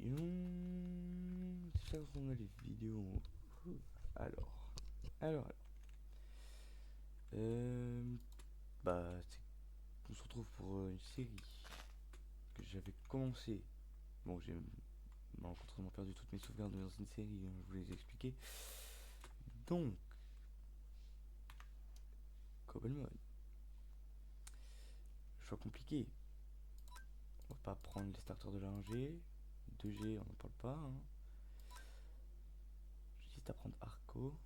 C'est ça qu'on a les vidéos. Alors, alors, euh, on se retrouve pour une série que j'avais commencé. Bon, j'ai malencontreusement perdu toutes mes sauvegardes dans une série, hein, je vous les ai expliqué. Donc, Cobblemon. Choix compliqué. On va pas prendre les starters de la 1G. 2G, on n'en parle pas. Hein. J'hésite à prendre Arco.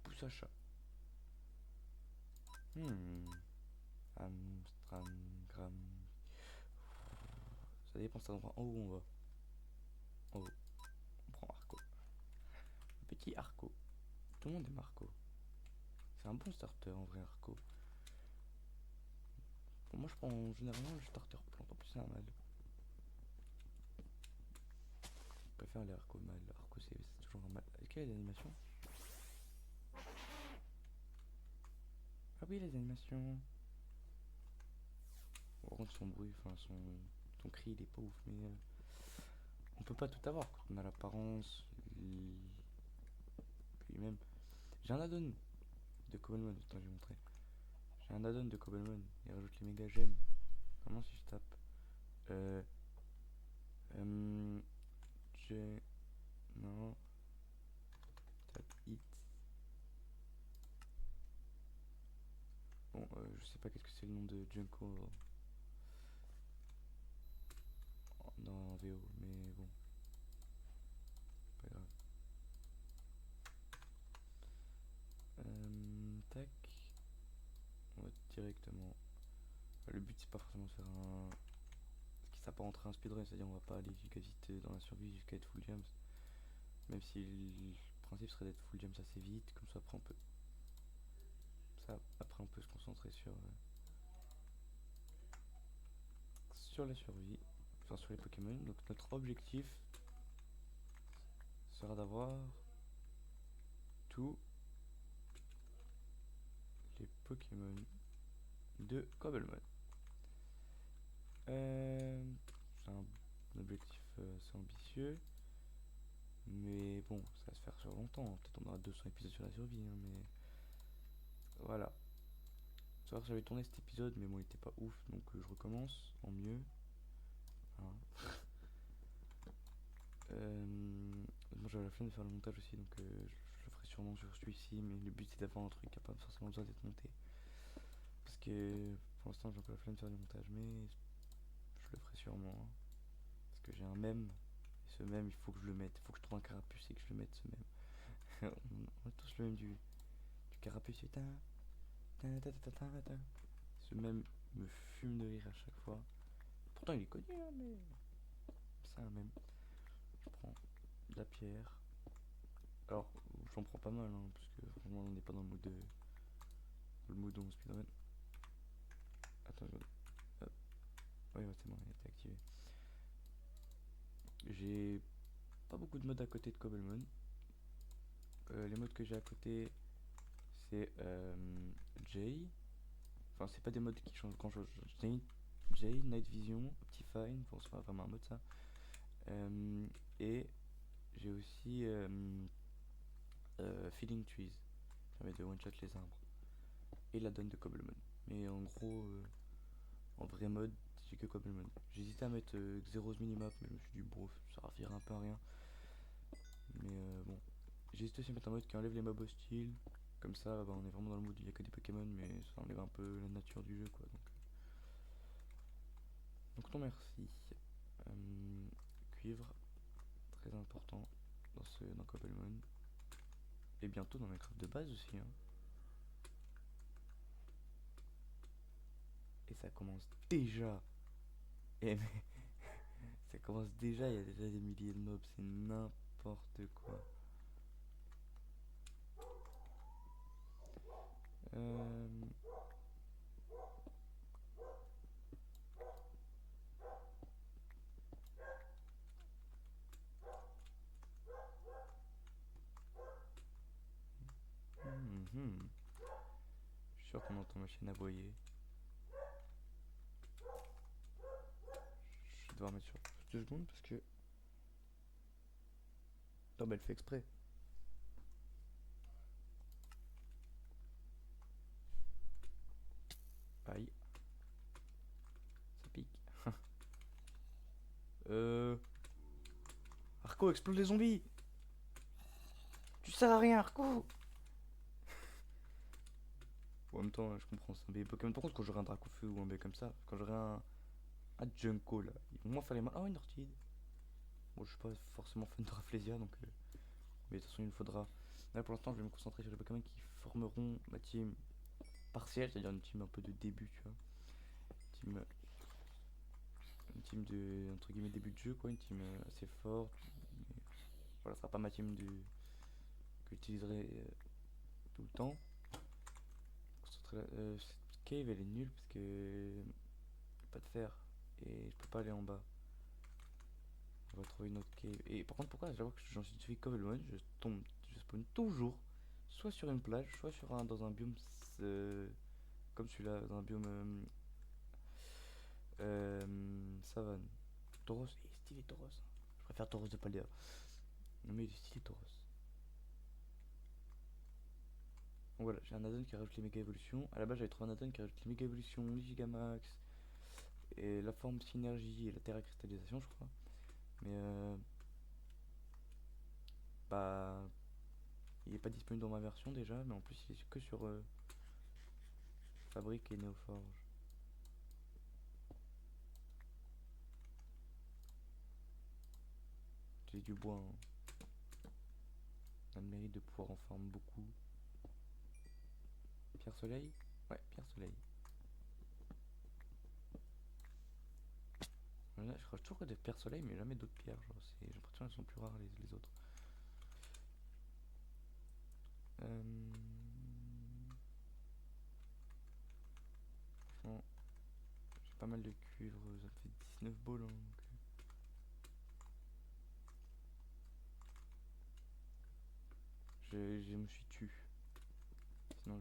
Pousse à chat. Amstramgram. Ça dépend, ça en haut où on va. En haut. On prend Arco. Petit Arco. Tout le monde aime Arco. C'est un bon starter en vrai, Arco. Bon, moi je prends généralement le starter plante, en plus c'est un mal. Je préfère les Arco mal. Arco c'est toujours un mal. Est-ce qu'il y a des animations? Ah oui, les animations. Par contre, son bruit, enfin son cri, il est pas ouf, mais on peut pas tout avoir quand on a l'apparence, puis même. J'ai un add-on de Cobblemon, attends, je vais montrer. J'ai un add-on de Cobblemon, il rajoute les méga gemmes. Vraiment, si je tape. Euh. J'ai. Non. Tape it. Bon, je sais pas qu'est-ce que c'est le nom de Junko dans VO, mais bon, pas grave. Tac. On va directement. Le but c'est pas forcément de faire un. Ce qui s'apparente à un speedrun, c'est-à-dire on va pas aller jusqu'à vite dans la survie jusqu'à être full jumps. Même si le principe serait d'être full jumps assez vite, comme ça après on peut se concentrer sur la survie, enfin sur les Pokémon. Donc notre objectif sera d'avoir tous les Pokémon de Cobblemon. C'est un objectif assez ambitieux, mais bon, ça va se faire sur longtemps. Peut-être on aura 200 épisodes sur la survie, hein, mais voilà. Savoir si j'avais tourné cet épisode, mais bon, il était pas ouf, donc je recommence en mieux. Hein. Moi j'avais la flemme de faire le montage aussi, donc je le ferai sûrement sur celui-ci, mais le but c'est d'avoir un truc qui n'a pas forcément besoin d'être monté. Parce que pour l'instant j'ai encore la flemme de faire du montage, mais je le ferai sûrement. Hein. Parce que j'ai un mème, et ce mème il faut que je le mette, il faut que je trouve un carapuce et que je le mette ce mème. On a tous le même du carapuce. Ce mème me fume de rire à chaque fois. Pourtant il est connu, hein, mais c'est un mème. Je prends de la pierre. Alors, j'en prends pas mal, hein, parce que vraiment on n'est pas dans le mood on speedrun. Attends, hop. Ouais, c'est bon, il a été activé. J'ai pas beaucoup de modes à côté de Cobblemon. Les modes que j'ai à côté, c'est Jay. Enfin, c'est pas des modes qui changent grand chose. Jay, Night Vision, Optifine, bon, c'est pas vraiment un mode ça. Et j'ai aussi Feeling Trees, ça permet de one-shot les arbres. Et la donne de Cobblemon. Mais en gros, en vrai mode, j'ai que Cobblemon. J'hésitais à mettre Xeros Minimap, mais je me suis dit, bof, ça servira un peu à rien. Mais bon, j'hésite aussi à mettre un mode qui enlève les mobs hostiles. Comme ça, bah, on est vraiment dans le mood où il n'y a que des Pokémon, mais ça enlève un peu la nature du jeu, quoi. Donc non merci. Cuivre, très important dans Cobblemon. Et bientôt dans Minecraft de base aussi. Hein. Et ça commence déjà. Et mais, ça commence déjà, il y a déjà des milliers de mobs, c'est n'importe quoi. Euh, Je suis sûr qu'on entend ma chaîne aboyer. Je vais devoir mettre sur 2 secondes parce que. Non, mais elle fait exprès. Aïe, ça pique. euh. Arco, explose les zombies! Tu sers à rien, Arco! Bon, en même temps, je comprends, c'est un bébé Pokémon. Par contre, quand j'aurai un Dracofeu ou un bébé comme ça, quand j'aurai un Junko là, ils vont moins faire les mains. Oh, une Orchide! Bon, je suis pas forcément fan de Rafflesia donc. Mais de toute façon, il me faudra. Là, pour l'instant, je vais me concentrer sur les Pokémon qui formeront ma team partielle, c'est-à-dire une team un peu de début, tu vois. Team, une team de, entre guillemets, début de jeu, quoi. Une team assez forte. Mais voilà, ce sera pas ma team que j'utiliserai tout le temps. Cette cave, elle est nulle parce que. Pas de fer. Et je peux pas aller en bas. On va trouver une autre cave. Et par contre, pourquoi à chaque fois que j'en suis Covelmon, je spawn toujours soit sur une plage, soit dans un biome comme celui-là, dans un biome savane. Tauros, il est stylé Tauros. Je préfère Tauros de Paldea. Non mais il est stylé Tauros. Donc voilà, j'ai un addon qui rajoute les méga évolutions. À la base, j'avais trouvé un addon qui rajoute les méga évolutions, les gigamax, et la forme synergie et la terra cristallisation, je crois. Mais bah, il est pas disponible dans ma version déjà, mais en plus, il est que sur Fabrique et Néoforge. J'ai du bois, hein. On a le mérite de pouvoir en farmer beaucoup. Pierre Soleil? Ouais, Pierre Soleil. Là, je crois toujours que des pierres soleil, mais jamais d'autres pierres. Genre, j'ai l'impression qu'elles sont plus rares les autres. Euh... Franchement, j'ai pas mal de cuivre. Ça me fait 19 balles. Hein, donc... je me suis tué. Sinon,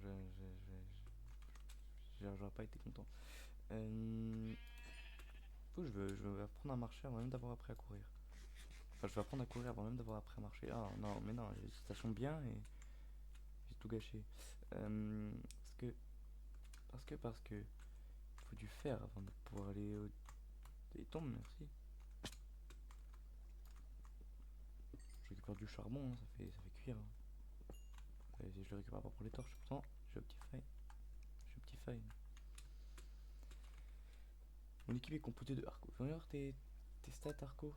j'aurais pas été content. Du coup, je vais apprendre à marcher avant même d'avoir appris à courir. Enfin, je vais apprendre à courir avant même d'avoir appris à marcher. Ah non, mais non, ça tombe bien et j'ai tout gâché. Parce que parce que il faut du fer avant de pouvoir aller au... Il tombe, merci. Je récupère du charbon, hein, ça fait cuire. Hein. Je le récupère pas pour les torches, pourtant j'ai Optifine. J'ai Optifine. Mon équipe est composée de Arco. Fais voir tes stats, Arco.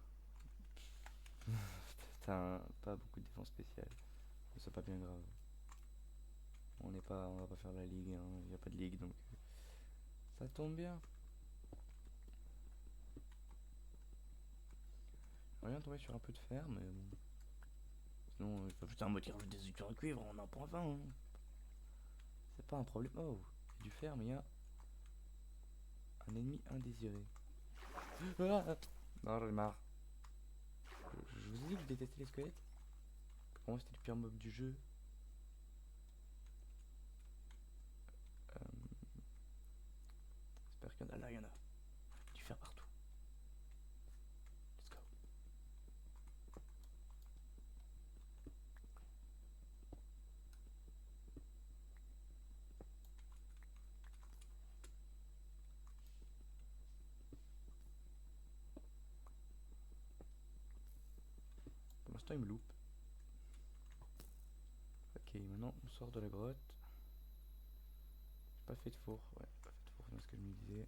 T'as pas beaucoup de défense spéciale. Mais c'est pas bien grave. On va pas faire la ligue, hein. Il n'y a pas de ligue donc ça tombe bien. J'aimerais bien tomber sur un peu de fer, mais bon. Sinon, il faut juste un motif des études en cuivre en 1.20. Hein. C'est pas un problème. Oh, il y a du fer, mais il y a un ennemi indésiré. Ah non, j'en ai marre. Je vous ai dit que je détestais les squelettes. Pour moi, c'était le pire mob du jeu. J'espère qu'il y en a là, il y en a. Du fer partout. Let's go. Pour l'instant, il me loupe. Ok, maintenant, on sort de la grotte. J'ai pas fait de four. Ouais, pas fait de four, c'est ce que je me disais.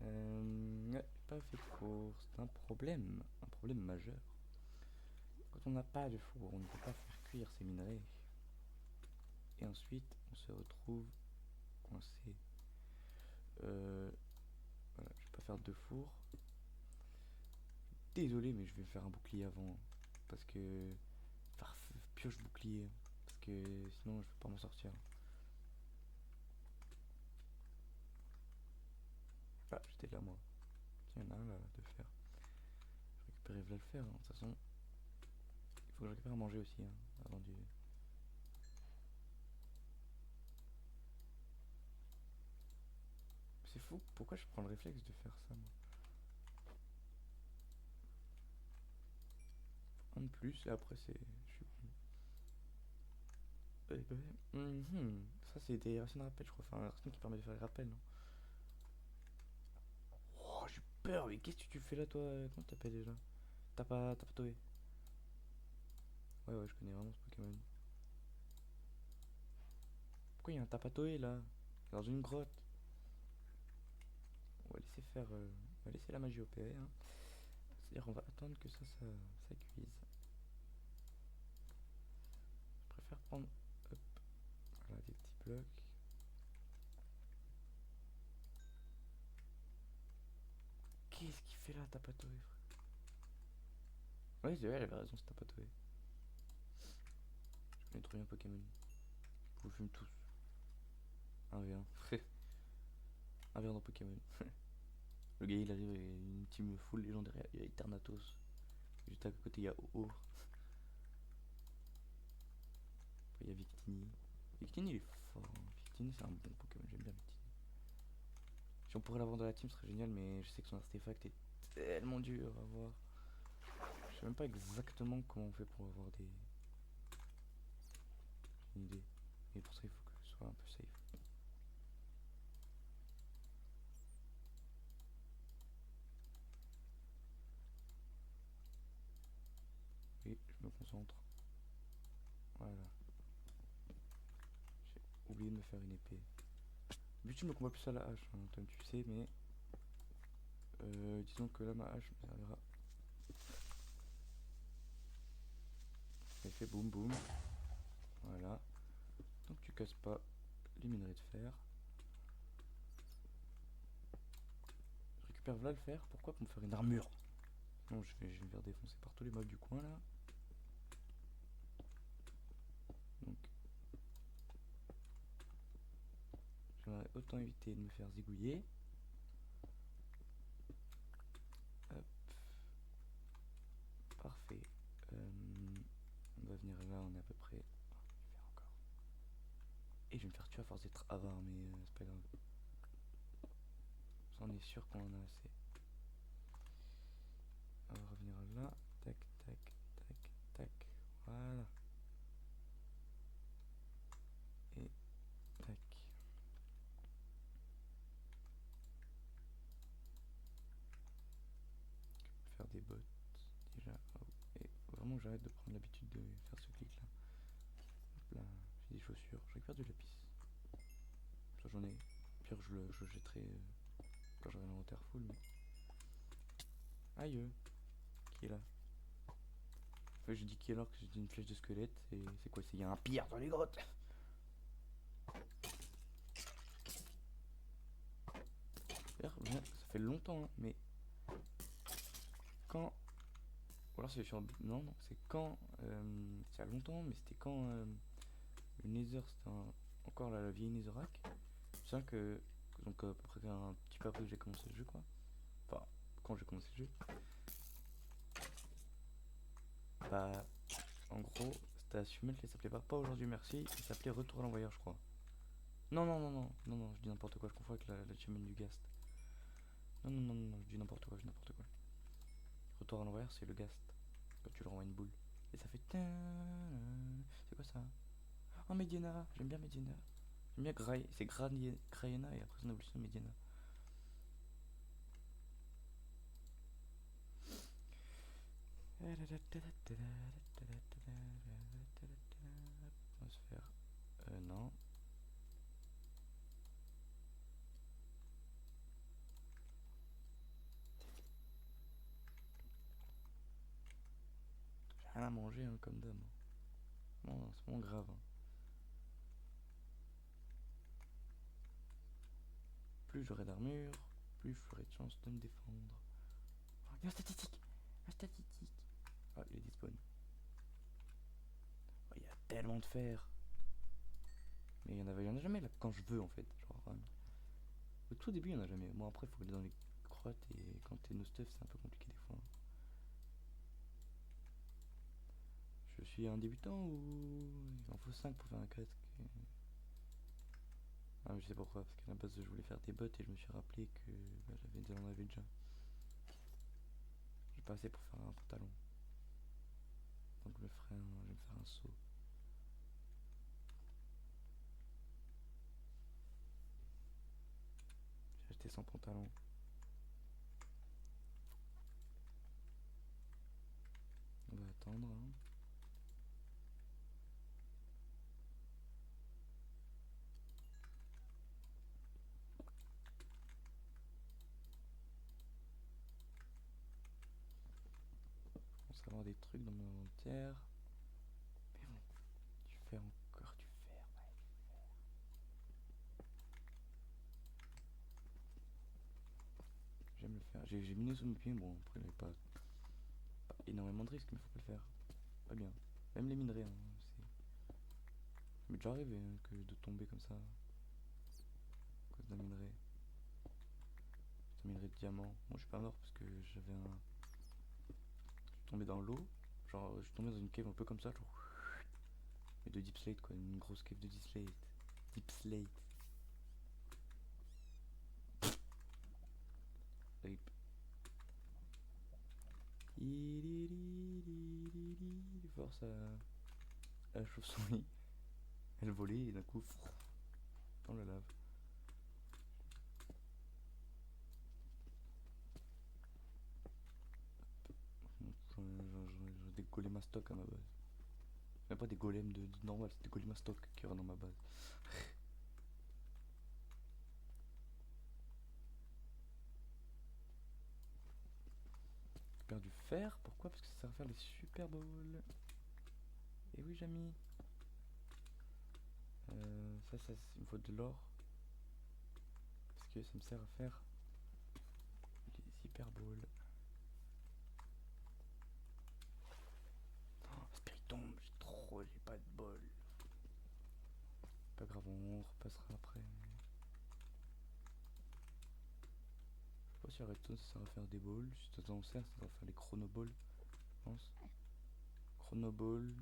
Ouais, j'ai pas fait de four. C'est un problème majeur. Quand on n'a pas de four, on ne peut pas faire cuire ces minerais. Et ensuite, on se retrouve coincé. Voilà, je vais pas faire de four. Désolé, mais je vais faire un bouclier avant. Parce que. Enfin, pioche bouclier. Parce que sinon, je vais pas m'en sortir. Ah, j'étais là, moi. Tiens, il y en a un là, de fer. Je récupérais là le fer. Hein. De toute façon, il faut que je récupère à manger aussi. Hein, avant du. C'est fou, pourquoi je prends le réflexe de faire ça, moi? Un de plus, et après c'est... Je suis bon. Eh ben, ça c'est des racines de rappel, je crois. Enfin, un racine qui permet de faire les rappels, non? Oh, j'ai peur, mais qu'est-ce que tu fais là, toi? Comment t'appelles déjà? T'as pas Toei. Ouais, ouais, je connais vraiment ce Pokémon. Pourquoi il y a un Tapatoé là? Dans une grotte. On va laisser faire. On va laisser la magie opérer, hein. C'est-à-dire, on va attendre que ça cuise. Je préfère prendre. Hop, voilà, des petits blocs. Qu'est-ce qu'il fait là, Tapatoé, frère? Oui, c'est vrai, elle avait raison, c'est Tapatoé. Je connais trop bien Pokémon. Je vous fume tous. 1v1. 1v1 dans Pokémon. Le gars il arrive et une team full légendaire. Il y a Eternatos. Juste à côté, il y a ho. Après, il y a Victini. Victini, il est fort, hein. Victini, c'est un bon Pokémon. J'aime bien Victini. Si on pourrait l'avoir dans la team, ce serait génial. Mais je sais que son artefact est tellement dur à avoir. Je sais même pas exactement comment on fait pour avoir une idée. Et pour ça, il faut que ce soit un peu safe. Oui, je me concentre. Voilà. J'ai oublié de me faire une épée. D'habitude, je me combat plus à la hache, hein, comme tu sais, mais disons que là, ma hache me servira. Elle fait boum boum. Voilà. Donc tu casses pas les minerais de fer. Je récupère là le fer. Pourquoi? Pour me faire une armure. Non, je vais me faire défoncer par tous les mobs du coin là. Donc j'aimerais autant éviter de me faire zigouiller. Hop. Parfait. On va venir là, on est à peu près. Oh, je vais faire encore. Et je vais me faire tuer à force d'être avare, mais c'est pas grave. Ça, on est sûr qu'on en a assez. On va revenir là. Tac, tac, tac, tac. Voilà. Et tac. Faire des bottes déjà. Oh. Et faut vraiment que j'arrête de prendre l'habitude de faire ce clic là. Hop là, j'ai des chaussures. Je récupère du lapis. Ça j'en ai. Pire, je jetterai quand j'aurai l'inventaire full. Mais... aïe, qui est là? Enfin, j'ai dit qui est là, que j'ai dit une flèche de squelette. Et c'est quoi? Il y a un pire dans les grottes. D'ailleurs, ça fait longtemps, hein, mais quand. Ou alors c'est sur. Non, non, c'est quand. C'est il y a longtemps, mais c'était quand le Nether, c'était encore la vieille Netherrack. Je sais que. Donc, à peu près un petit peu après que j'ai commencé le jeu, quoi. Enfin, quand j'ai commencé le jeu. Bah, en gros, c'était à Sumel, il s'appelait pas aujourd'hui merci, il s'appelait Retour à l'envoyeur, je crois. Non, non, non, non, non, non, je dis n'importe quoi, je confonds avec la Chimène du Gast. Non, non, non, non, je dis n'importe quoi, je dis n'importe quoi. Retour à l'envoyeur, c'est le Gast, quand tu leur envoies une boule. Et ça fait. C'est quoi ça? Oh, Mediana, j'aime bien Mediana. J'aime bien c'est Grayena et après son évolution Mediana. On va se faire. Non. J'ai rien à manger, hein, comme d'hab. Non, c'est vraiment grave, hein. Plus j'aurai d'armure, plus j'aurai de chance de me défendre. Oh, un statistique. Un statistique. Ah, il est despawn. Oh, il y a tellement de fer. Mais il y en a jamais là quand je veux en fait. Genre, au tout début, il y en a jamais. Bon, après, il faut aller dans les grottes et quand t'es no stuff, c'est un peu compliqué des fois. Je suis un débutant ou il en faut 5 pour faire un casque? Ah, mais je sais pourquoi, parce qu'à la base je voulais faire des bottes et je me suis rappelé que bah, j'en avais déjà. J'ai pas assez pour faire un pantalon. Donc je vais me faire un seau. J'ai acheté 100 pantalons. On va attendre. Hein. Je commence à avoir des trucs dans mon inventaire. Mais bon, du fer encore, du fer, ouais. J'aime le faire. J'ai miné sous mes pieds, bon après il n'y avait pas énormément de risques, mais faut pas le faire. Pas bien. Même les minerais, hein, ça m'est déjà arrivé hein, que de tomber comme ça à cause d'un minerai. C'est un minerai de diamant. Moi je suis pas mort parce que j'avais un. Je suis tombé dans l'eau. Genre je suis tombé dans une cave un peu comme ça, genre. Mais de deep slate quoi, une grosse cave de deep slate. Deep slate. Rip. Force à la chauve-souris. Elle volait et d'un coup, dans la lave. J'ai des golems à stock à ma base. Même pas des golems de normal, c'est des golems à stock qui rentrent dans ma base. Je perds du fer, pourquoi? Parce que ça sert à faire les super bowls. Et oui, Jamy. Ça, il me faut de l'or. Parce que ça me sert à faire les super bowls. Oh, Spiritombe, j'ai pas de bol. Pas grave, on repassera après. Je sais pas si à Redstone ça sert à faire des balls. Si ça t'en sert, ça va faire les chronoballs, je pense. Chronoball,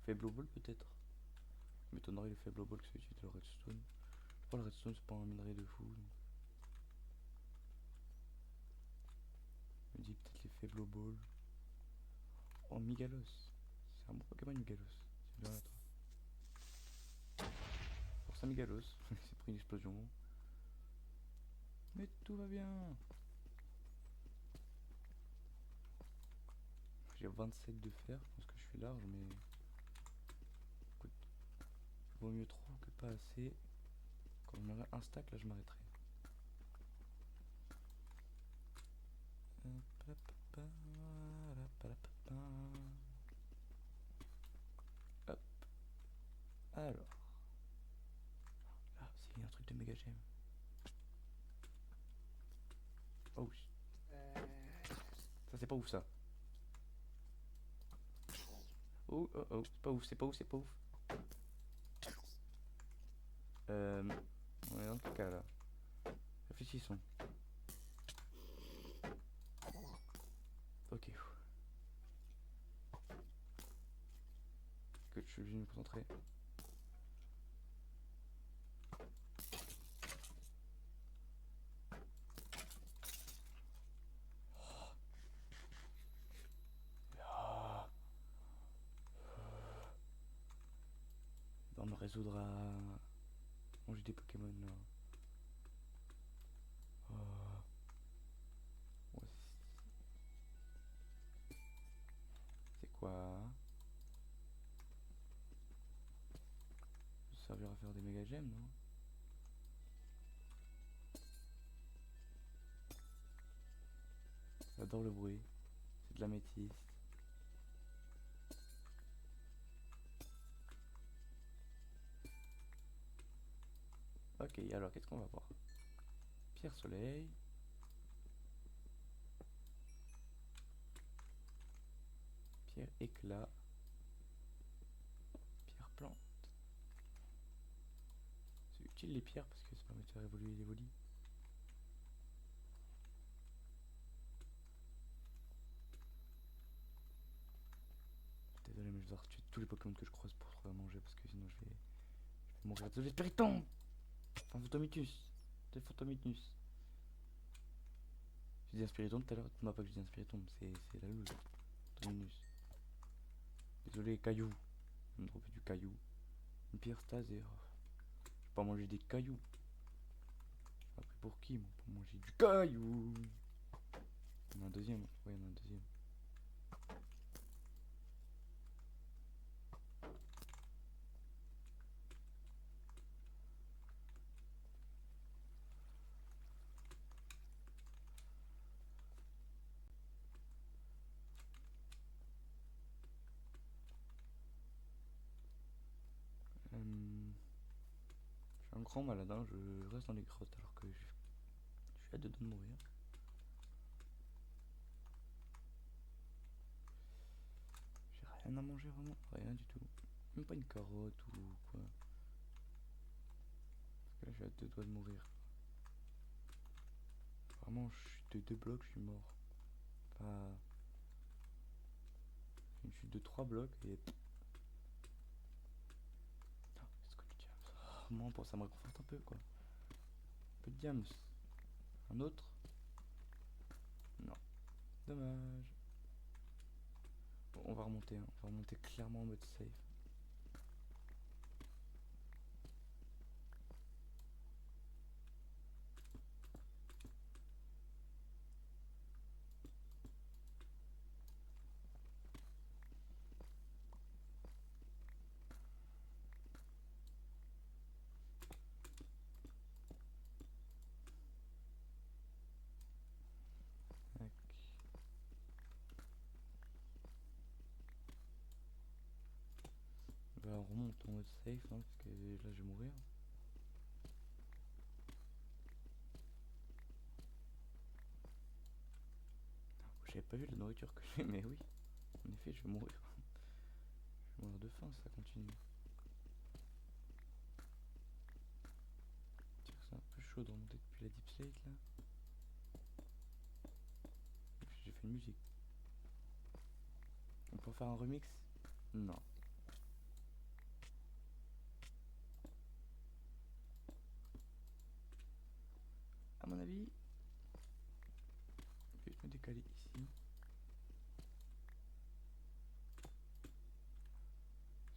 faible ball peut-être. Je m'étonnerait les faibles balls que ça utilise le redstone. Je crois le redstone c'est pas un minerai de fou. Donc. Je me dis peut-être les faibles balls. Oh, Migalos. C'est un bon Pokémon, Migalos. C'est bien là, toi. Pour ça, Migalos. Il s'est pris une explosion. Mais tout va bien. J'ai 27 de fer. Je pense que je suis large, mais. Écoute, vaut mieux trop que pas assez. Quand on aurait un stack, là, je m'arrêterai. Hop. Alors. Ah, c'est un truc de méga gemme. Oh, ça c'est pas ouf ça. Oh, oh, oh, c'est pas ouf, c'est pas ouf, c'est pas ouf. On est dans le caca là. Réfléchissons. Ok. Que je suis obligé de me concentrer. On va me résoudre à manger des Pokémon là. Oh. Ouais, c'est quoi? Ça va servir à faire des méga gemmes, non? J'adore le bruit. C'est de la métisse. Ok, alors qu'est-ce qu'on va voir? Pierre soleil. Pierre éclat. Pierre plante. C'est utile les pierres parce que ça permet de faire évoluer les volis. Désolé mais je dois tuer tous les Pokémon que je croise pour trouver à manger parce que sinon je vais mourir de l'esprit tombe. Enfin, Phantomitus. C'est Phantomitus. J'ai dit Inspiritombe tout à l'heure. Dites-moi pas que j'ai dit Inspiritombe. C'est la loose. Phantominus. Désolé, caillou. On me dropper du caillou. Une pierre stase et. Oh, je vais pas manger des cailloux. J'ai pris pour qui, moi, pour manger du caillou? Il y en a un deuxième. Ouais, il y en a un deuxième. Je suis un grand malade, hein. Je reste dans les grottes alors que je suis à deux doigts de mourir. J'ai rien à manger vraiment, rien du tout. Même pas une carotte ou quoi. Parce que là, je suis à deux doigts de mourir. Vraiment, je suis de deux blocs, je suis mort. Pas. Une chute de 3 blocs et. Ah, est-ce que du diams? Oh, moi, pour ça me réconforte un peu quoi. Un peu de diams. Un autre? Non. Dommage. Bon, on va remonter, hein. On va remonter clairement en mode safe. Tac. Bah, on remonte en mode safe, hein, parce que là je vais mourir. J'avais pas vu la nourriture que j'ai, mais oui. En effet, je vais mourir. Je vais mourir de faim si ça continue. Tiens, c'est un peu chaud de remonter depuis la deep slate là. Et puis j'ai fait une musique. On peut faire un remix? Non. À mon avis, je vais juste me décaler ici.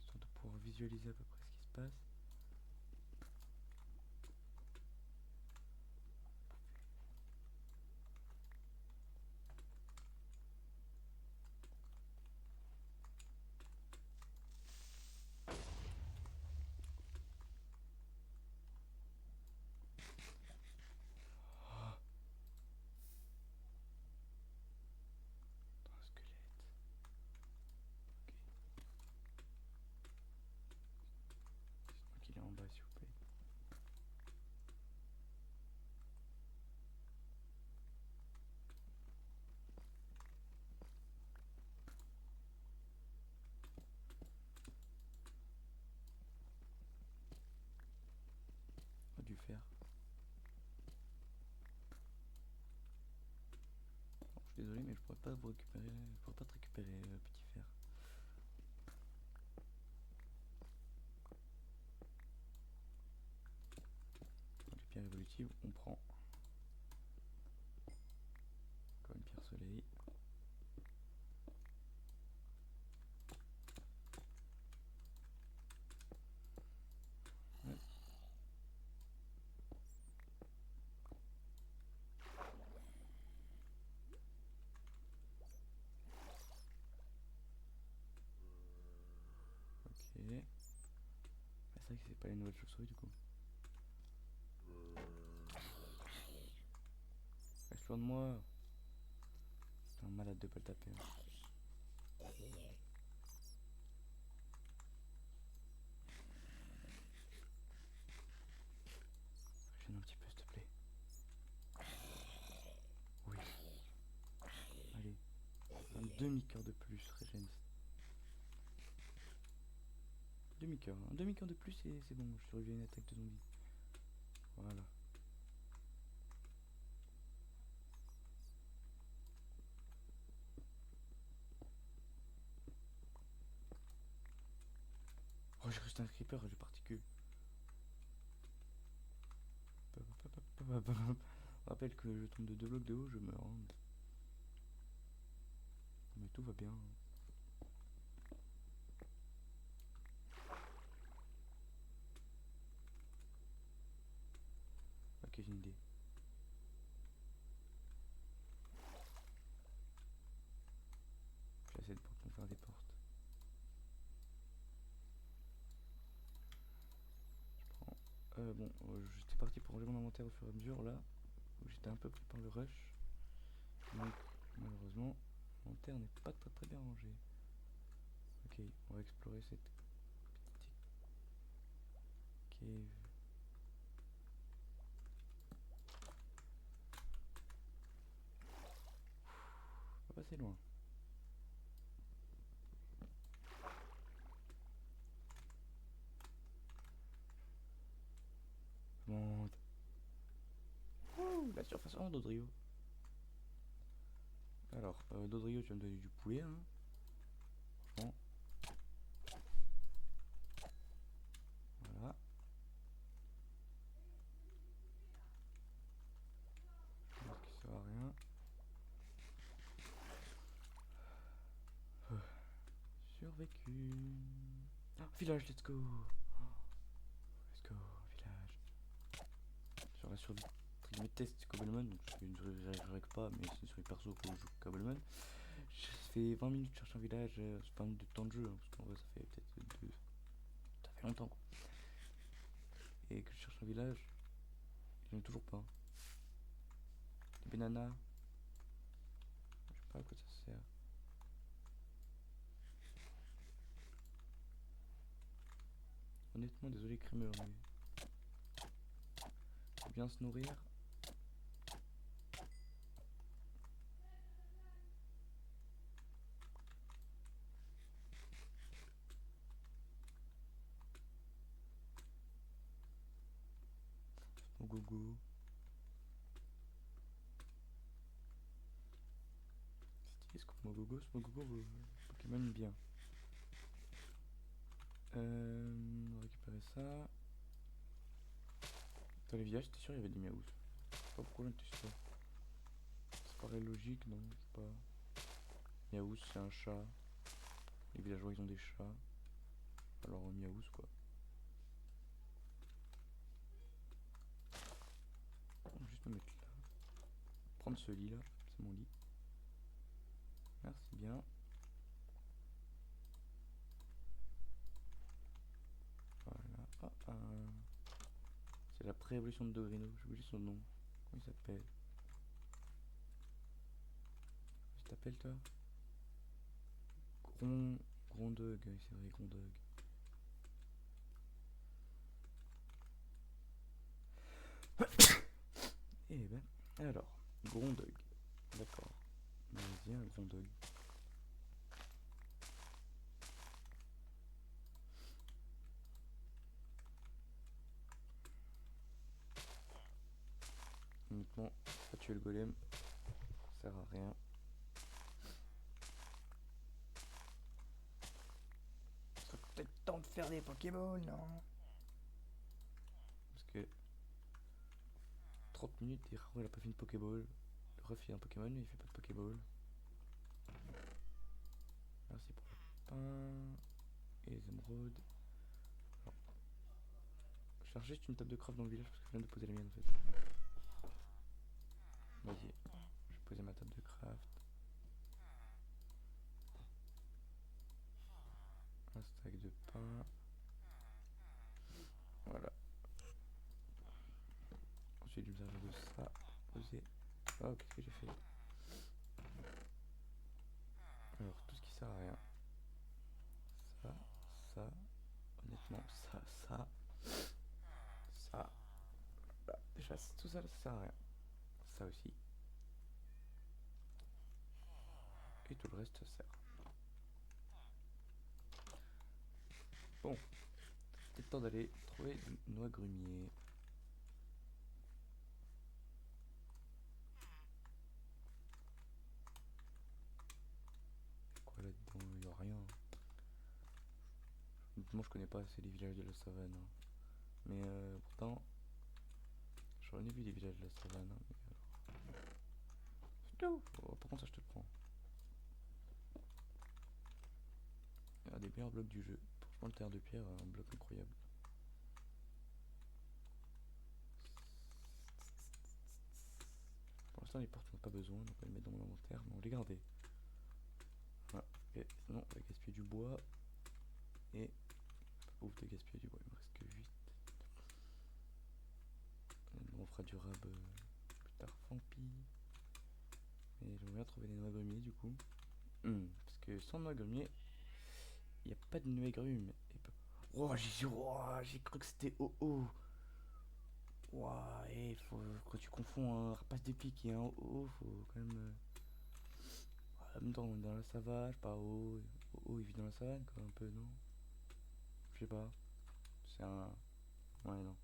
Histoire de pouvoir visualiser à peu près ce qui se passe. Dans un squelette. Ok. Dites-moi qu'il est en bas s'il vous plaît. On a dû faire. Bon, je suis désolé mais je pourrais pas vous récupérer. Je pourrais pas te récupérer petit fer. Les pierres évolutives, on prend. Encore une pierre soleil. Ouais. Ok. Ah, c'est vrai que c'est pas les nouvelles chauves-souris du coup. Reste loin de moi. C'est un malade de pas le taper. Hein. Régène un petit peu s'il te plaît. Oui. Allez. Un demi-cœur de plus, régène. Demi-cœur. Un demi-cœur de plus et c'est bon. Je survie à une attaque de zombie. Voilà. Oh, j'ai resté un creeper, j'ai parti que. On rappelle que je tombe de 2 blocs de haut, je meurs. Hein. Mais tout va bien. Ok, j'ai une idée. J'ai assez de portes pour faire des portes. Je prends. Bon, j'étais parti pour ranger mon inventaire au fur et à mesure là. Où j'étais un peu pris par le rush. Donc, malheureusement, mon inventaire n'est pas très bien rangé. Ok, on va explorer cette petite cave. On va passer loin. Monte. Ouh, la surface en Dodrio. Alors, Dodrio, tu vas me donner du poulet, hein. Franchement. Voilà. Donc, qui sert à rien. Survécu. Ah, village, let's go. Let's go, village. Sur la survie mes tests Cobbleman, donc je règle pas, mais c'est sur les persos que je joue Cobbleman. Ça fait 20 minutes que je cherche un village, c'est pas de temps de jeu, hein, parce qu'en vrai ça fait peut-être deux. Ça fait longtemps quoi. Et que je cherche un village, j'en ai toujours pas. Des bananas, je sais pas à quoi ça sert. Honnêtement, désolé crémeur, mais faut bien se nourrir. Smogogo. Stylé Smogogo, Smogogo, Pokémon bien. On va récupérer ça. Dans les villages, t'es sûr il y avait des miaous? Je sais pas pourquoi j'en étais sûr. Ça paraît logique, non? Je sais pas. Miaous, c'est un chat. Les villageois ils ont des chats. Alors miaous quoi. On va juste me mettre là. Prendre ce lit là, c'est mon lit. Merci bien. Voilà. Ah, c'est la pré-évolution de Dogrino, j'ai oublié son nom. Comment il s'appelle? Comment tu t'appelles toi? Grondug, oui, c'est vrai, Grondug. Eh ben, alors, Grondug. D'accord. Vas-y, un Grondug. Honnêtement, pas tuer le golem, ça sert à rien. Il serait peut-être temps de faire des Pokéballs, non? Parce que 30 minutes et Raro il a pas fait une Pokéball. Le ref il a un Pokémon mais il fait pas de Pokéball. Merci pour le pain et les émeraudes. Alors, je cherche juste une table de craft dans le village parce que je viens de poser la mienne en fait. Vas-y, je vais poser ma table de craft. Un stack de pain. Voilà. Ensuite je vais me servir de ça. Poser. Oh, qu'est-ce que j'ai fait? Alors, tout ce qui sert à rien. Ça, ça. Honnêtement, ça. Ça. Voilà. Déjà, tout ça, ça sert à rien. Ça aussi. Et tout le reste, ça sert. Bon. Peut-être temps d'aller trouver une noix grumier. Quoi là-dedans? Il n'y a rien. Honnêtement, je connais pas assez les villages de la savane. Hein. Mais pourtant, J'en ai vu des villages de la savane, hein, mais alors... Oh, par contre ça je te le prends. Il y a des meilleurs blocs du jeu. Franchement le terre de pierre, un bloc incroyable. Pour l'instant les portes on n'a pas besoin, donc on va les mettre dans mon inventaire, mais on va les garder. Voilà, ok, sinon on va gaspiller du bois. Et... Ouf de gaspiller du bois, il me reste que 8. On fera du rab plus tard, Fampi. Et j'aimerais bien trouver des noix grumiers du coup. Parce que sans noix grumiers, il n'y a pas de noix grumes. Oh, j'ai cru que c'était oh. Ouah, faut, quand tu confonds un rapace de pique et un oh, faut quand même. En même temps, on est dans la savane, pas oh. Oh, il vit dans la savane, quoi, un peu, non? Je sais pas. C'est un. Ouais, non.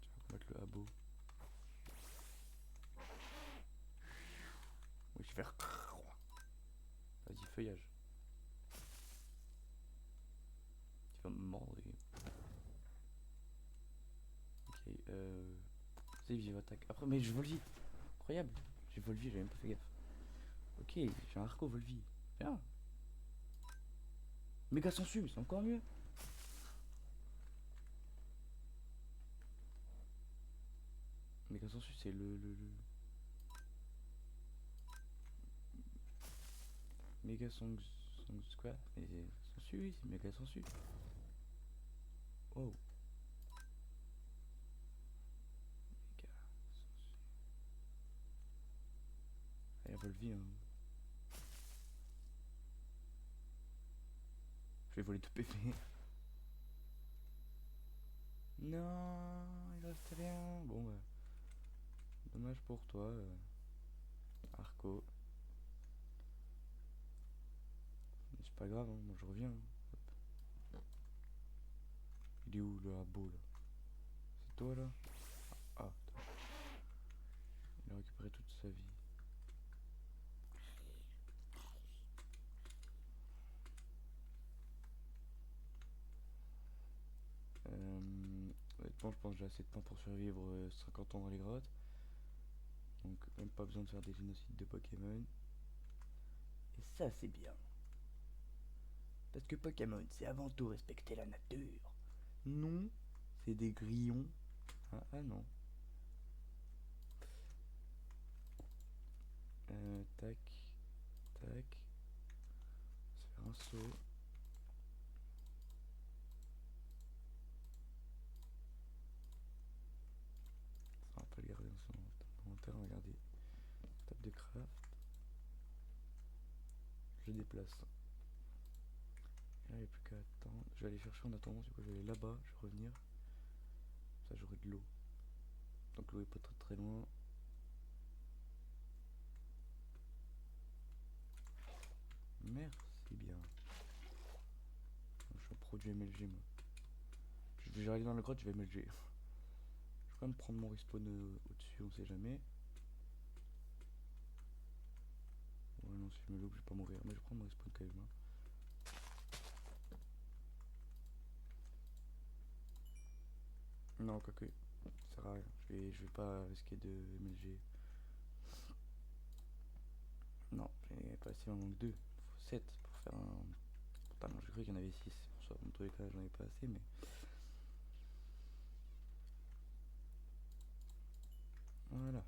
Je vais mettre le abo. Oui, je vais faire. Vas-y, feuillage. Tu vas me mordre. Ok, c'est j'ai attaque. Après, mais je Volvi. Incroyable. J'ai Volvi, j'avais même pas fait gaffe. Ok, j'ai un Arco Volvi. Bien. Méga sensu, c'est encore mieux. Méga sensu, c'est le... Méga Song quoi? Mais sensu, oui, c'est méga sensu. Oh. Méga sensu. Allez, Volvi, hein. Je vais voler tout PV. Non, il reste rien. Bon, bah. Dommage pour toi, Arco. Mais c'est pas grave, hein, moi je reviens. Il est où le abo là? C'est toi là? Ah, toi. Il a récupéré toute sa vie. Honnêtement, je pense que j'ai assez de pain pour survivre 50 ans dans les grottes. Donc, même pas besoin de faire des génocides de Pokémon. Et ça, c'est bien. Parce que Pokémon, c'est avant tout respecter la nature. Non, c'est des grillons. Ah non. Tac, tac. On va se faire un saut. Ça, on va pas le garder dans son inventaire, on va garder table de craft. Je déplace. Et là, il n'y a plus qu'à attendre. Je vais aller chercher en attendant, du coup, je vais aller là-bas, je vais revenir. Ça, j'aurai de l'eau. Donc, l'eau est pas très très loin. Merci bien. Je suis un pro du MLG, moi. Je vais aller dans la grotte, je vais MLG. Je vais quand même prendre mon respawn au-dessus, on sait jamais. Ouais, non, si je me loupe, je vais pas mourir. Mais je vais prendre mon respawn quand même. Hein. Non, quoique, ça sert à rien. Je vais pas risquer de MLG. Non, j'ai pas assez, il m'en manque 2. Il faut 7 pour faire un. Putain, non, j'ai cru qu'il y en avait 6. Pour ça, dans tous les cas, j'en ai pas assez, mais. Voilà.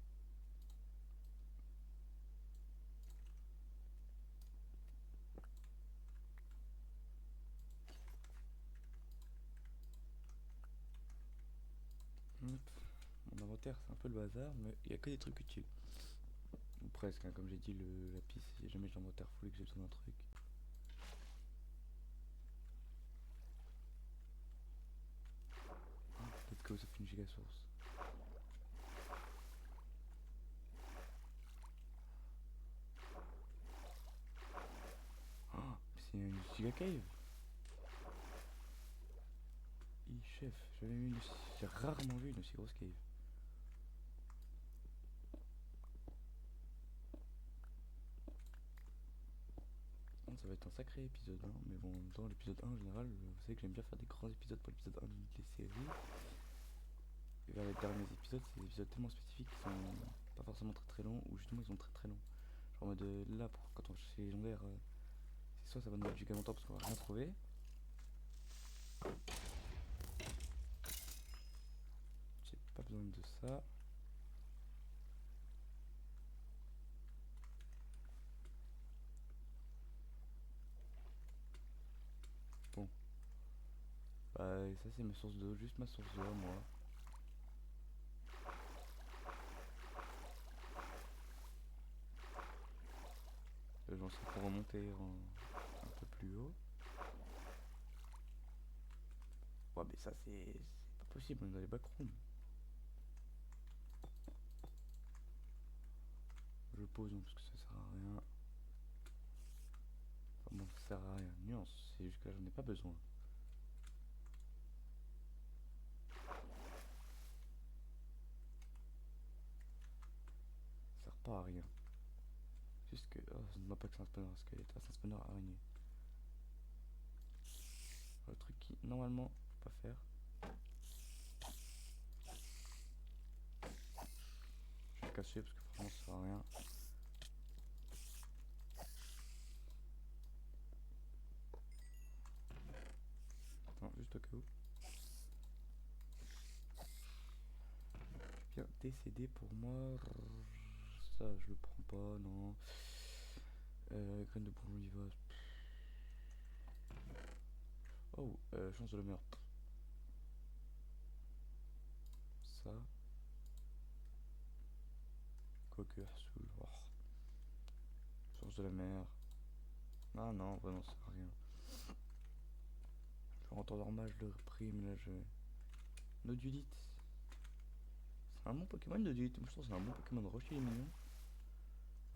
Hop. Mon inventaire, c'est un peu le bazar, mais il y a que des trucs utiles. Ou presque, hein, comme j'ai dit, la piste, si jamais j'ai l'inventaire full et que j'ai besoin d'un truc. Let's go, ça fait une giga source. Oh, c'est une giga cave. Chef, j'ai rarement vu une aussi grosse cave. Bon, ça va être un sacré épisode 1, mais bon, en même temps, l'épisode 1 en général, vous savez que j'aime bien faire des grands épisodes pour l'épisode 1 des séries. vers les derniers épisodes, c'est des épisodes tellement spécifiques qui sont pas forcément très très longs, ou justement ils sont très très longs. Genre en mode là, quand on va chercher les légendaires, c'est soit ça va nous mettre giga longtemps parce qu'on va rien trouver. J'ai pas besoin de ça. Bon. Bah ça c'est ma source d'eau, juste ma source d'eau à moi. J'en sais pour remonter un peu plus haut. Ouais mais ça c'est pas possible, on est dans les backrooms. Je pose donc parce que ça sert à rien. Enfin bon, ça sert à rien, nuance, c'est juste que là j'en ai pas besoin. Ça sert pas à rien. Juste que. Oh, ça ne voit pas que c'est un spawner squelette, c'est un spawner araignée. Le truc qui normalement faut pas faire. Je vais le cacher parce que franchement ça sert à rien. Attends, juste au cas où. Bien décédé pour moi. Ça je le prends pas, non. Graine de bourgeon vivace. Oh, chance de la meurtre. Ça. Quoique, soul. Oh. Chance de la mer. Ah non, vraiment ça sert à rien. Je rentre en normal, je le reprime, là je. Nodulite. C'est un bon Pokémon Nodulite. Moi je trouve que c'est un bon Pokémon de rocher, il est mignon.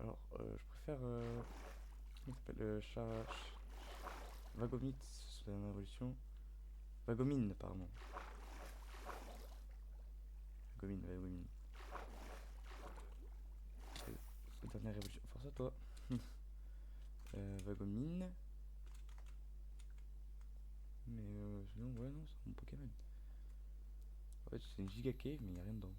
Alors, je préfère. Comment il s'appelle Vagomite, c'est la évolution. Vagomine, pardon. Vagomine. C'est la dernière évolution. Force à toi. Vagomine. Mais sinon, ouais, non, c'est un bon Pokémon. En fait, c'est une giga cave, mais il n'y a rien dedans.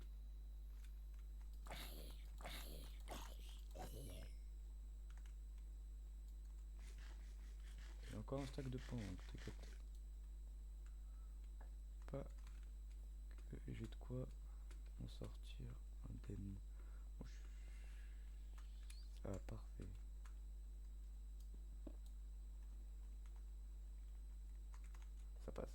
Il y a encore un stack de points, donc t'inquiète pas que j'ai de quoi en sortir indemne. Bon, ah, parfait. Ça passe.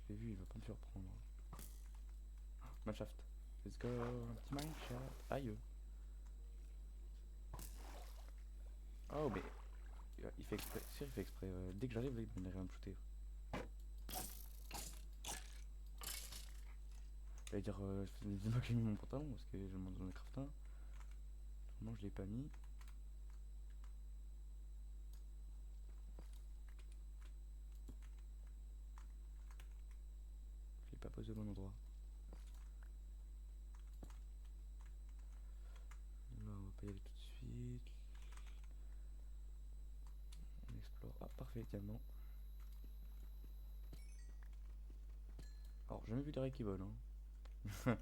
Je l'ai vu, il va pas me surprendre. Mineshaft. Let's go, un petit mineshaft. Aïe. Oh, mais il fait exprès. Si, il fait exprès. Dès que j'arrive, il va me shooter. J'allais dire, c'est moi qui ai mis mon pantalon parce que je demande dans le craftin. Non, je l'ai pas mis. Je l'ai pas posé au bon endroit. Là, on va pas y aller tout de suite. On explore. Ah, parfait, diamant. Alors, j'ai jamais vu des raies qui volent. Hein.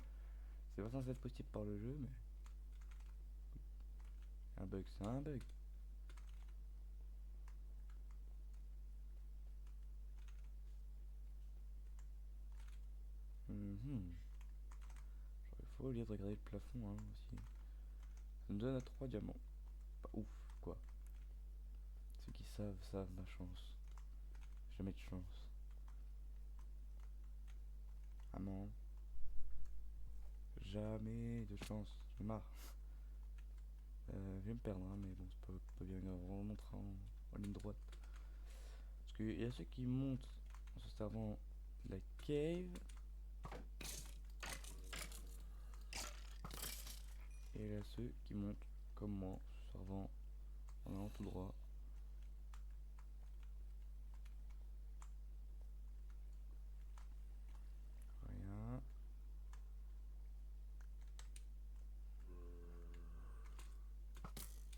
C'est pas censé être possible par le jeu, mais. Un bug, c'est un bug. Mhm. Genre, il faut lire de regarder le plafond hein, aussi. Ça me donne à 3 diamants. Pas ouf, quoi. Ceux qui savent ma chance. Jamais de chance. Ah non. Jamais de chance. J'en ai marre. Je vais me perdre, hein, mais bon, c'est pas bien grave. On remontera en ligne droite. Parce qu'il y a ceux qui montent en se servant de la cave. Et il y a ceux qui montent comme moi, en se servant en allant tout droit. Rien.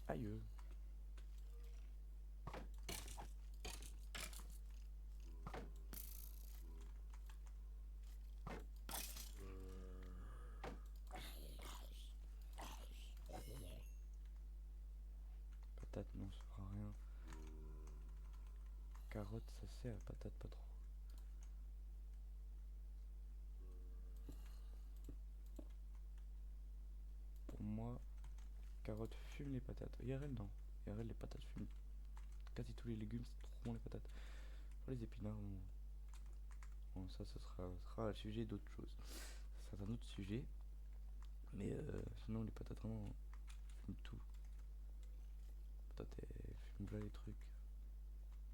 Aïe. carotte, ça sert, patate, pas trop. Pour moi, carotte fume les patates. IRL, non. IRL, les patates fument. Quasi tous les légumes, c'est trop bon les patates. Pour les épinards, non. Bon, ça sera le sujet d'autre chose. Ça sera un autre sujet. Mais sinon, les patates, vraiment, fument tout. Les patates, elles fument là les trucs.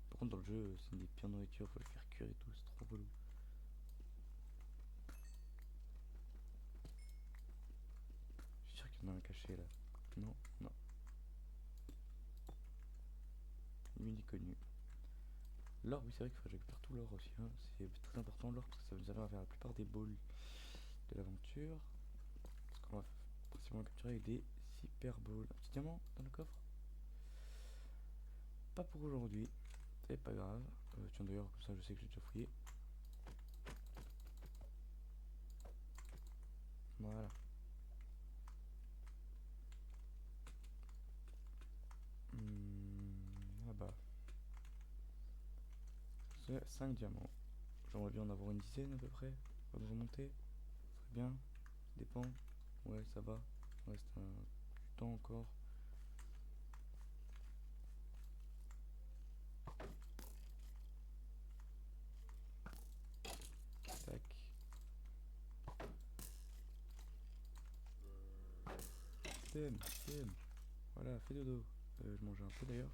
Par contre, dans le jeu, c'est une des pires nourritures, faut les faire cuire et tout, c'est trop relou. Je suis sûr qu'il y en a un caché là. Non, non. Mini connu. L'or, oui, c'est vrai qu'il faut que je récupère tout l'or aussi. Hein. C'est très important l'or parce que ça va nous servir à faire la plupart des balls de l'aventure. Parce qu'on va principalement capturer avec des super balls. Un petit diamant dans le coffre. Pas pour aujourd'hui. C'est pas grave. Tiens, d'ailleurs, comme ça, je sais que j'ai déjà fouillé. Voilà. Là-bas. C'est 5 diamants. J'aimerais bien en avoir une dizaine à peu près. Pour me remonter. Très bien. Ça dépend. Ouais, ça va. Il reste du temps encore. Tac. Tiens, tiens. Voilà, fais dodo. Je mangeais un peu d'ailleurs.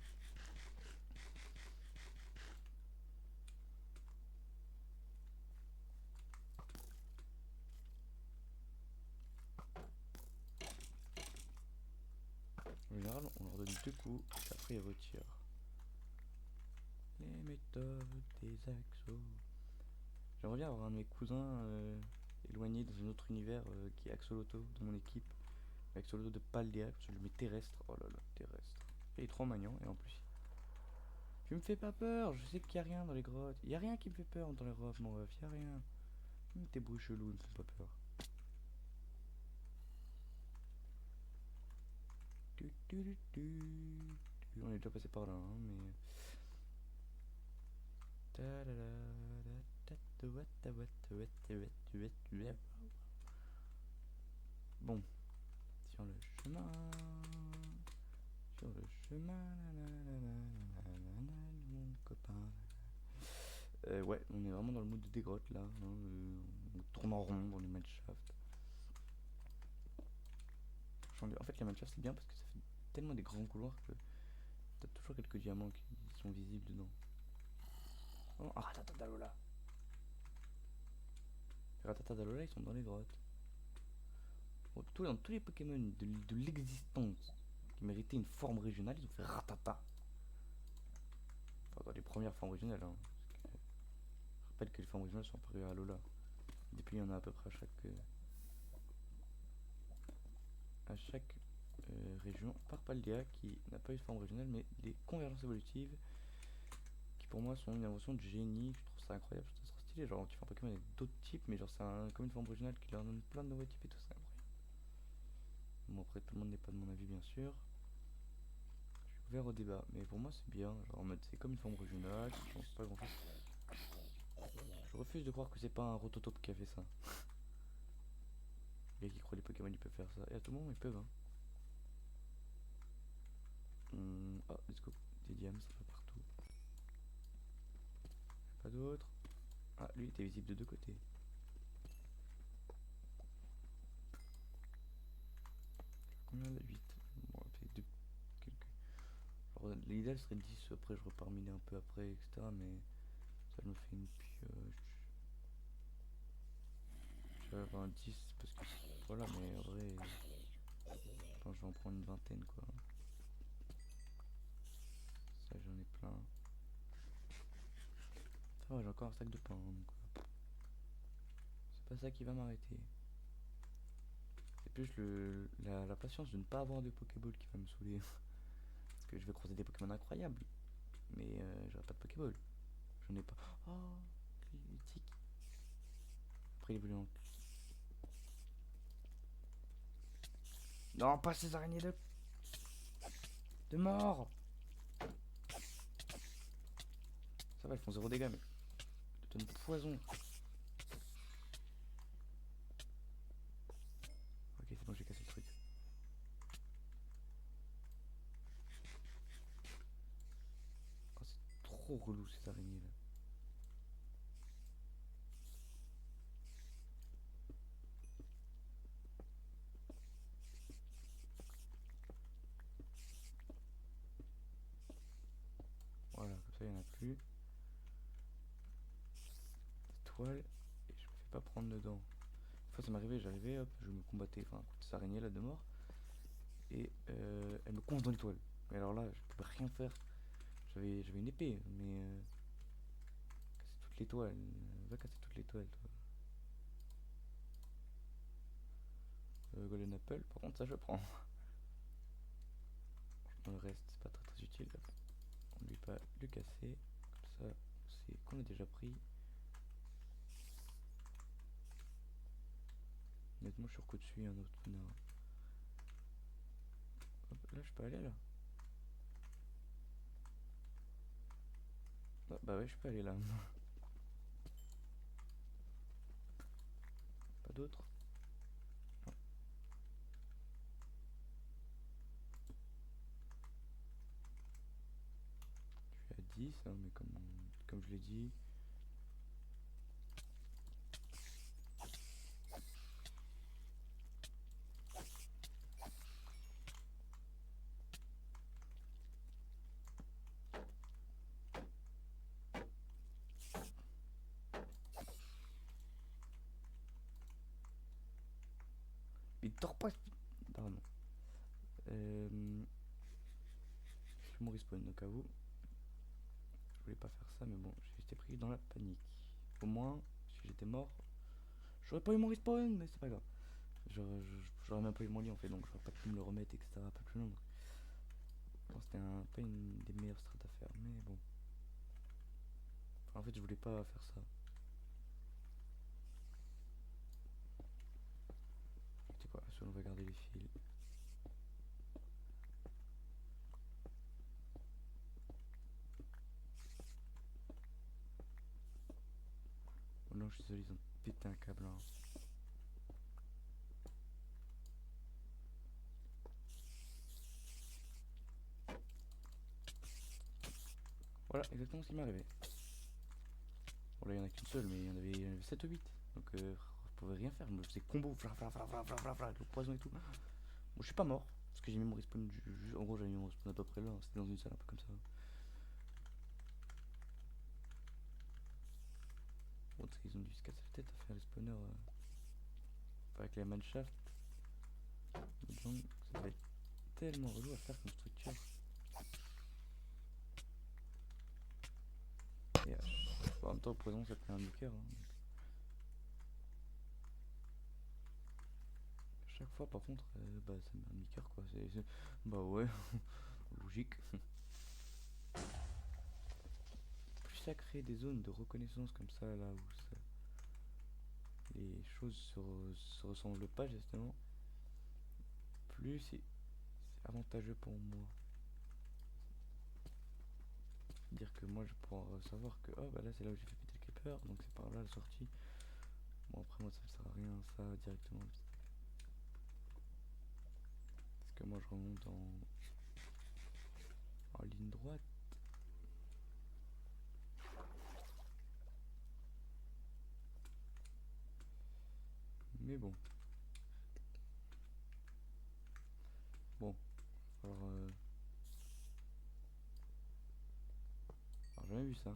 En général, on leur donne 2 coups, et après ils retirent. Les méthodes des axos. J'aimerais bien avoir un de mes cousins éloigné dans un autre univers qui est Axoloto dans mon équipe. Axoloto de Paldea, je le mets terrestre. Oh là là, terrestre. Il est trop magnant et en plus. Tu me fais pas peur, je sais qu'il y a rien dans les grottes. Il y a rien qui me fait peur dans les grottes, mon ref, il y a rien. Même tes bruits chelous me font pas peur. On est déjà passé par là, hein, mais. Bon, sur le chemin, sur le chemin, mon copain. Ouais, on est vraiment dans le mood des grottes là. Hein, on tourne en rond dans les matchshafts. En fait, les matchshafts c'est bien parce que ça fait tellement des grands couloirs que t'as toujours quelques diamants qui sont visibles dedans. Oh, Ratatadalola. Les Ratatadalola ils sont dans les grottes. Bon, dans tous les Pokémon de l'existence qui méritaient une forme régionale, ils ont fait Ratata. Enfin, dans les premières formes régionales. Hein, je rappelle que les formes régionales sont apparues à Alola. Depuis, il y en a à peu près à chaque région, par Paldea qui n'a pas eu de forme régionale, mais les convergences évolutives qui pour moi sont une invention de génie. Je trouve ça incroyable, je trouve ça trop stylé. Genre, tu fais un Pokémon avec d'autres types, mais genre, c'est comme une forme régionale qui leur donne plein de nouveaux types et tout, c'est incroyable. Bon, après, tout le monde n'est pas de mon avis, bien sûr. Je suis ouvert au débat, mais pour moi, c'est bien. Genre, en mode, c'est comme une forme régionale, qui change pas grand chose. Je refuse de croire que c'est pas un Rototope qui a fait ça. Les gars qui croient les Pokémon ils peuvent faire ça. Et à tout moment ils peuvent. Hein. Oh, let's go. Des diams, ça va partout. Pas d'autres. Ah, lui il était visible de deux côtés. Combien là 8. Bon, on fait deux. Quelques. Alors, l'idéal serait 10. Après, je repars miner un peu après, etc. Mais ça me fait une pioche. Je vais avoir un 10 parce que voilà, mais en vrai. Enfin, je vais en prendre une vingtaine quoi. Ça, j'en ai plein. Ça va, j'ai encore un sac de pain. Donc, c'est pas ça qui va m'arrêter. C'est plus la patience de ne pas avoir de Pokéball qui va me saouler. Parce que je vais croiser des Pokémon incroyables. Mais j'aurai pas de Pokéball. J'en ai pas. Oh, critique. Après, il est en. Non, pas ces araignées de mort. Ça va, elles font 0 dégâts, mais elles donnent poison. Ok, c'est bon, j'ai cassé le truc. Oh, c'est trop relou ces araignées là. Voilà, comme ça il n'y en a plus. Étoile, et je me fais pas prendre dedans. Une fois ça m'arrivait, j'arrivais, hop, je me combattais, enfin, contre ces araignées là de mort. Et elle me coince dans l'étoile. Mais alors là, je pouvais rien faire. J'avais une épée, mais casser toute l'étoile. Va casser toute l'étoile, toi. Golden Apple, par contre, ça je prends. Dans le reste, c'est pas très très utile. Hop. On lui pas le casser. Comme ça, c'est qu'on a déjà pris. Honnêtement, je suis recou dessus, un autre spawner. Hop, là, je peux aller là. Ah, bah ouais, je peux aller là. Pas d'autre. Non. Je suis à 10, hein, mais comme je l'ai dit. Il dort pas. Pardon. Je me respawn donc à vous. Je voulais pas faire ça, mais bon, j'étais pris dans la panique. Au moins, si j'étais mort, j'aurais pas eu mon respawn, mais c'est pas grave. J'aurais même pas eu mon lit en fait, donc j'aurais pas pu me le remettre, etc. Pas plus long. Bon, c'était pas une des meilleures strats à faire, mais bon. Enfin, en fait, je voulais pas faire ça. C'est quoi? On va garder les fils. Oh non, je suis désolé, ils ont pété un câble. Hein. Voilà, exactement ce qui m'est arrivé. Bon, là, il y en a qu'une seule, mais il y en avait 7 ou 8. Donc, je pouvais rien faire. Je faisais combo, le poison et tout. Bon, je suis pas mort. Parce que j'ai mis mon respawn. En gros, j'avais mis mon respawn à peu près là. C'était dans une salle un peu comme ça. Bon, parce qu'ils ont dû se casser la tête à faire les spawners avec les manshaft. Ça va être tellement relou à faire comme structure. Et en même temps, au poison, ça te met un nuker. Hein. Chaque fois, par contre, bah, ça me met un nuker quoi. Bah ouais, logique. Plus ça crée des zones de reconnaissance comme ça, là où les choses se ressemblent pas, justement, plus c'est avantageux pour moi. Dire que moi je vais pouvoir savoir que oh bah là c'est là où j'ai fait péter le creeper, donc c'est par là la sortie. Bon après moi ça me sert à rien ça directement. Parce que moi je remonte en ligne droite. Mais bon. Bon. Alors, alors jamais vu ça.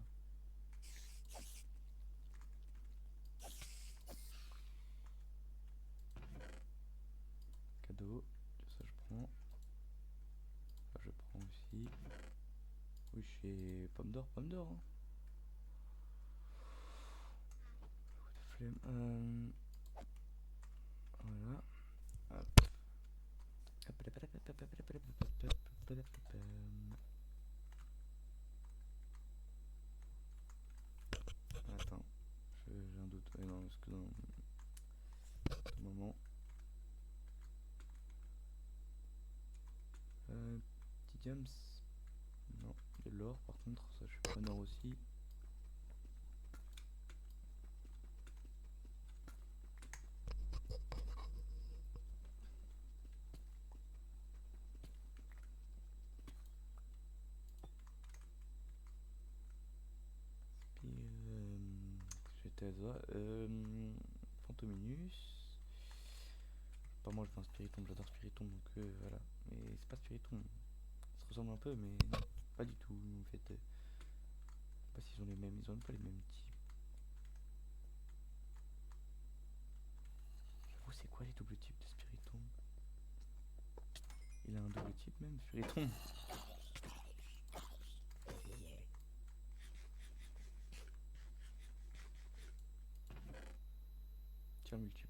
Cadeau. Ça je prends. Ça je prends aussi. Oui chez Pomme d'Or, Pomme d'Or. Hein. Flemme. Voilà. Hop. Attends, j'ai un doute. Non, parce que dans ce moment. Petit diams. Non, de l'or par contre, ça je suis preneur aussi. intéresse pas. Fantominus. Pas moi, je veux un Spiritomb, j'adore Spiritomb, donc voilà. Mais c'est pas Spiritomb. Ça se ressemble un peu, mais non, pas du tout. En fait, je sais pas s'ils ont les mêmes, ils ont même pas les mêmes types. J'avoue, c'est quoi les doubles types de Spiritomb? Il a un double type même, Spiritomb. Tiens, multiple.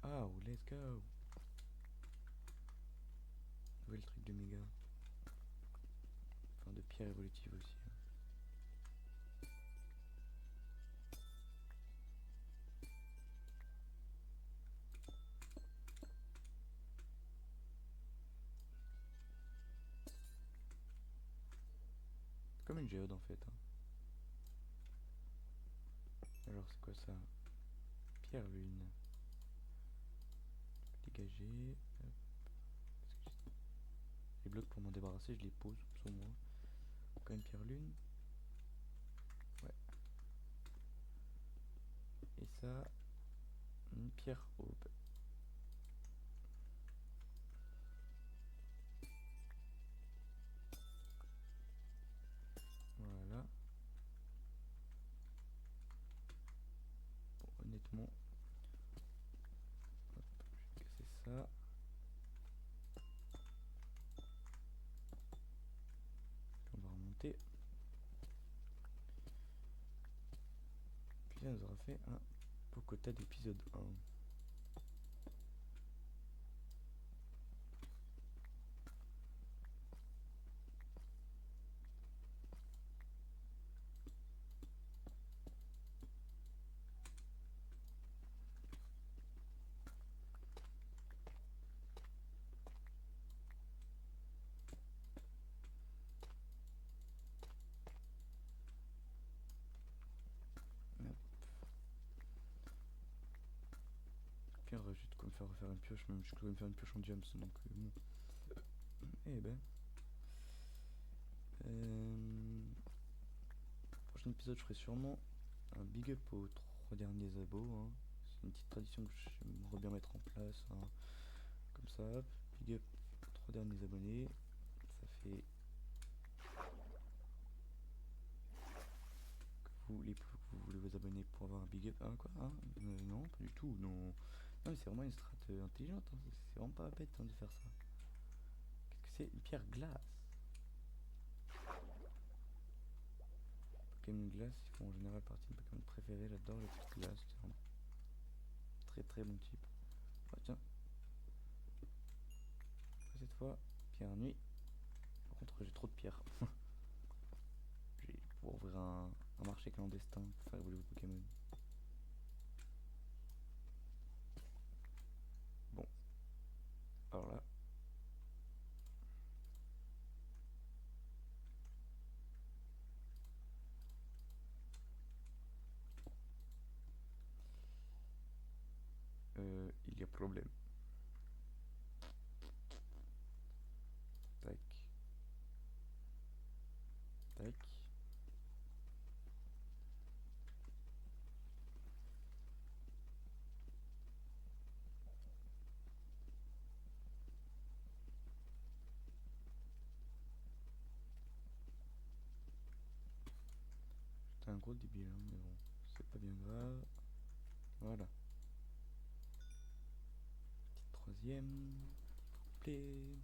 Oh, let's go. Nouvel truc de méga. Enfin, de pierre évolutive aussi. C'est comme une géode en fait. Hein. Alors, c'est quoi ça? Pierre lune. Dégager. Les blocs pour m'en débarrasser, je les pose sur moi. Quand même pierre lune. Ouais. Et ça, une pierre aube. Voilà. Bon, honnêtement, hop, je vais casser ça. Puis on va remonter. Puis là, on nous aura fait un beau quota d'épisode 1. Puis on va juste quoi me faire refaire une pioche, même je dois me faire une pioche en diams, donc bon. Eh ben. Prochain épisode, je ferai sûrement un big up aux 3 derniers abos. Hein. C'est une petite tradition que j'aimerais bien mettre en place. Hein. Comme ça, hop, big up aux 3 derniers abonnés. Ça fait que vous voulez vous abonner pour avoir un big up. Hein, quoi hein non, pas du tout. Non, non mais c'est vraiment une strat intelligente. Hein. C'est vraiment pas bête hein, de faire ça. Qu'est-ce que c'est? Une pierre glace. Pokémon glace, ils font en général partie de mes Pokémon préférés. J'adore les petites glaces. C'est vraiment très très bon type. Ah, tiens. Cette fois, pierre nuit. Par contre, j'ai trop de pierres. Je vais pouvoir ouvrir un marché clandestin pour faire évoluer vos Pokémon. Bon, alors là. Il y a problème. Tac. Tac. J'étais un gros débile, hein, mais bon, c'est pas bien grave. Voilà. Petite troisième. Play.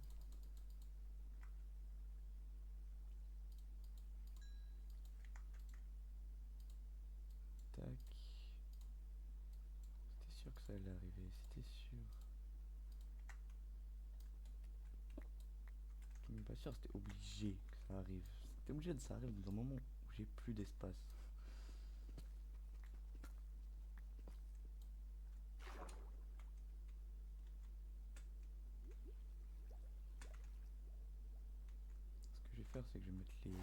Tac. C'était sûr que ça allait arriver, c'était sûr. Je suis même pas sûr, c'était obligé que ça arrive. C'était obligé de ça arrive dans un moment où j'ai plus d'espace. Ce que je vais faire, c'est que je vais mettre les.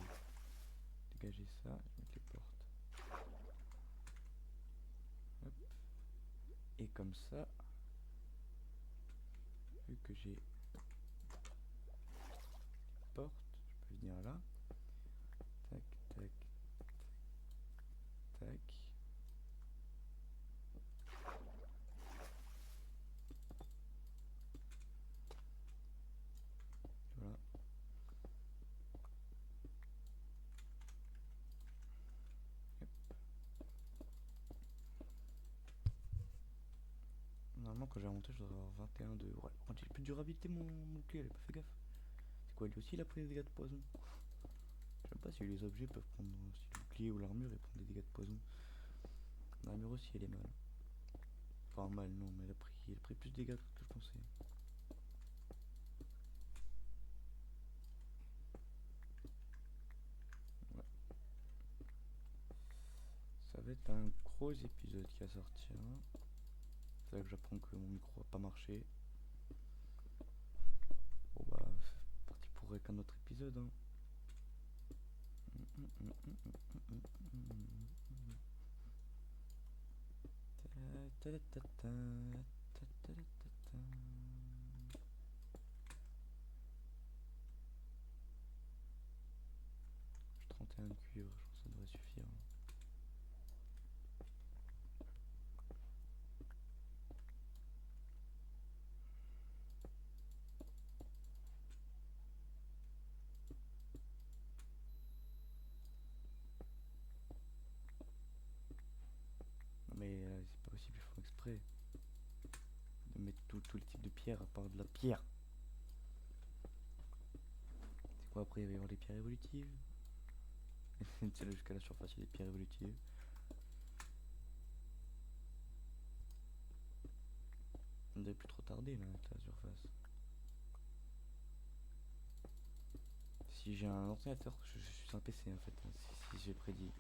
Dégager ça, je vais mettre les portes. Hop. Et comme ça, vu que j'ai porte, je peux venir là. Tac, tac, tac. Voilà. Hop. Normalement, quand j'ai remonté, je devrais avoir 21 de. Ouais, quand j'ai plus de durabilité, mon clé, elle a pas fait gaffe. C'est quoi, lui aussi, il a pris des dégâts de poison? Je sais pas si les objets peuvent prendre. Si le bouclier ou l'armure, ils prennent des dégâts de poison. L'armure aussi, elle est mal. Enfin, mal, non, mais elle a pris plus de dégâts que je pensais. Ouais. Ça va être un gros épisode qui va sortir. C'est là que j'apprends que mon micro a pas marché. Bon bah, c'est parti pour un autre épisode. Hein. J'ai 31 de cuivre, je pense que ça devrait suffire. Non mais c'est pas possible, ils font exprès de mettre tous les types de pierres à part de la pierre. C'est quoi après, il va y avoir les pierres évolutives. C'est là jusqu'à la surface, il y a des pierres évolutives. On devait plus trop tarder là avec la surface. Si j'ai un ordinateur, je suis un PC en fait, hein, si j'ai prédit.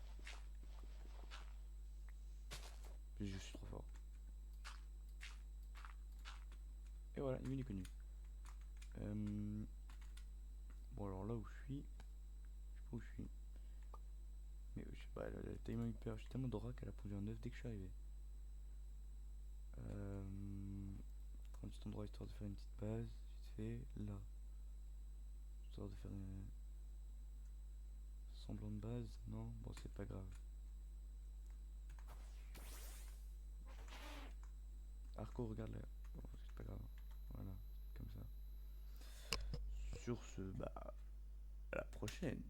Je suis trop fort. Et voilà, il est connu. Bon alors là où je suis, je sais pas où je suis. Mais je sais pas, la Time Hyper, j'ai tellement d'aura qu'elle a pondu un œuf dès que je suis arrivé. Prends un petit endroit histoire de faire une petite base, vite fait, là. Histoire de faire un semblant de base, non, bon c'est pas grave. Arco, regarde là, bon, c'est pas grave, voilà, comme ça. Sur ce, bah, à la prochaine.